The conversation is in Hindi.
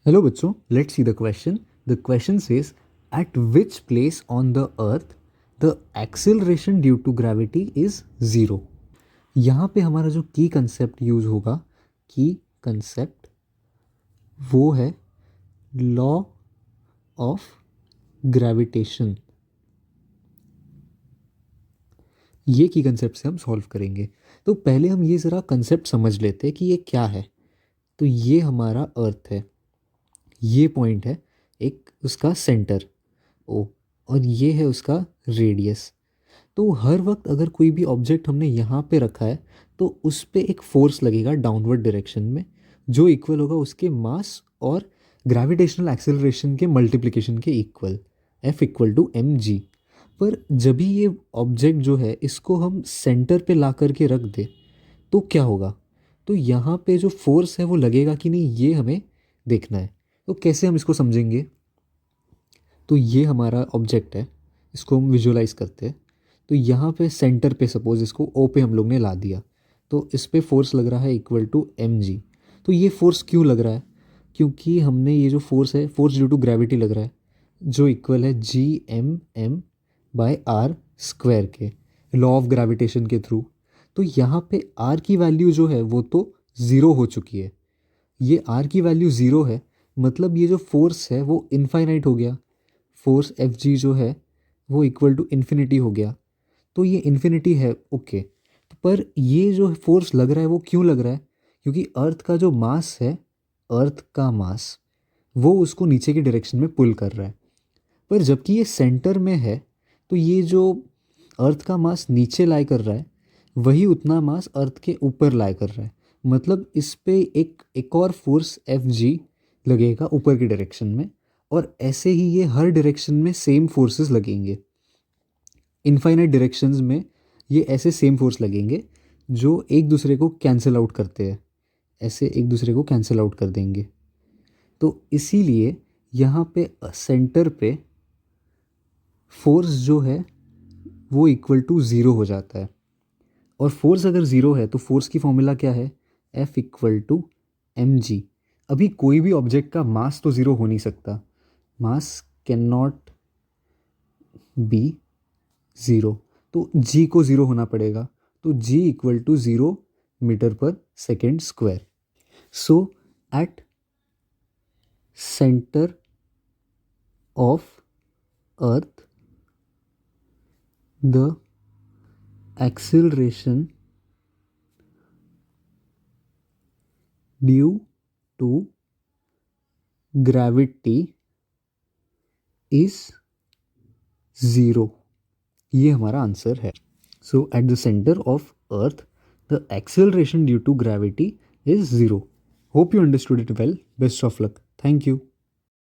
Hello बच्चों, let's see the question. The question says, at which place on the earth the acceleration due to gravity is zero? यहाँ पे हमारा जो की कंसेप्ट यूज होगा, की कंसेप्ट वो है लॉ ऑफ ग्रेविटेशन. ये की कंसेप्ट से हम सॉल्व करेंगे. तो पहले हम ये ज़रा कंसेप्ट समझ लेते हैं कि ये क्या है. तो ये हमारा अर्थ है, ये पॉइंट है एक उसका सेंटर ओ, और ये है उसका रेडियस. तो हर वक्त अगर कोई भी ऑब्जेक्ट हमने यहाँ पे रखा है तो उस पे एक फोर्स लगेगा डाउनवर्ड डायरेक्शन में, जो इक्वल होगा उसके मास और ग्रेविटेशनल एक्सेलरेशन के मल्टीप्लिकेशन के equal, F equal to m g. पर जब भी ये ऑब्जेक्ट जो है इसको हम सेंटर पे ला करके रख दे तो क्या होगा. तो यहाँ पे जो फोर्स है वो लगेगा कि नहीं, ये हमें देखना है. तो कैसे हम इसको समझेंगे. तो ये हमारा ऑब्जेक्ट है, इसको हम विजुअलाइज करते हैं. तो यहाँ पे सेंटर पे सपोज इसको ओ पे हम लोग ने ला दिया, तो इस पे फोर्स लग रहा है इक्वल टू एम जी. तो ये फोर्स क्यों लग रहा है, क्योंकि हमने ये जो फोर्स है फोर्स ड्यू टू ग्रेविटी लग रहा है, जो इक्वल है G m m by r square के लॉ ऑफ ग्रेविटेशन के थ्रू. तो यहाँ पे आर की वैल्यू जो है वो तो ज़ीरो हो चुकी है. ये आर की वैल्यू ज़ीरो है, मतलब ये जो फोर्स है वो इनफाइनाइट हो गया. फोर्स एफ जी जो है वो इक्वल टू इन्फिनिटी हो गया. तो ये इन्फिनिटी है, ओके. पर ये जो फोर्स लग रहा है वो क्यों लग रहा है, क्योंकि अर्थ का जो मास है, अर्थ का मास वो उसको नीचे की डायरेक्शन में पुल कर रहा है. पर जबकि ये सेंटर में है तो ये जो अर्थ का मास नीचे लाई कर रहा है वही उतना मास अर्थ के ऊपर लाई कर रहा है. मतलब इस पे एक और फोर्स एफ जी लगेगा ऊपर की डायरेक्शन में, और ऐसे ही ये हर डायरेक्शन में सेम फोर्सेस लगेंगे. इनफाइनाइट डायरेक्शंस में ये ऐसे सेम फोर्स लगेंगे जो एक दूसरे को कैंसिल आउट करते हैं, ऐसे एक दूसरे को कैंसिल आउट कर देंगे. तो इसीलिए यहाँ पे सेंटर पे फोर्स जो है वो इक्वल टू ज़ीरो हो जाता है. और फोर्स अगर ज़ीरो है तो फोर्स की फॉर्मूला क्या है, F equal to m g. अभी कोई भी ऑब्जेक्ट का मास तो ज़ीरो हो नहीं सकता, मास कैन नॉट बी ज़ीरो. तो जी को ज़ीरो होना पड़ेगा. तो जी इक्वल टू ज़ीरो मीटर पर second square. So at centre of earth the acceleration due to gravity is zero. ये हमारा आंसर है. सो at the centre of earth the acceleration due to gravity is zero. Hope you understood it well. Best of luck. Thank you.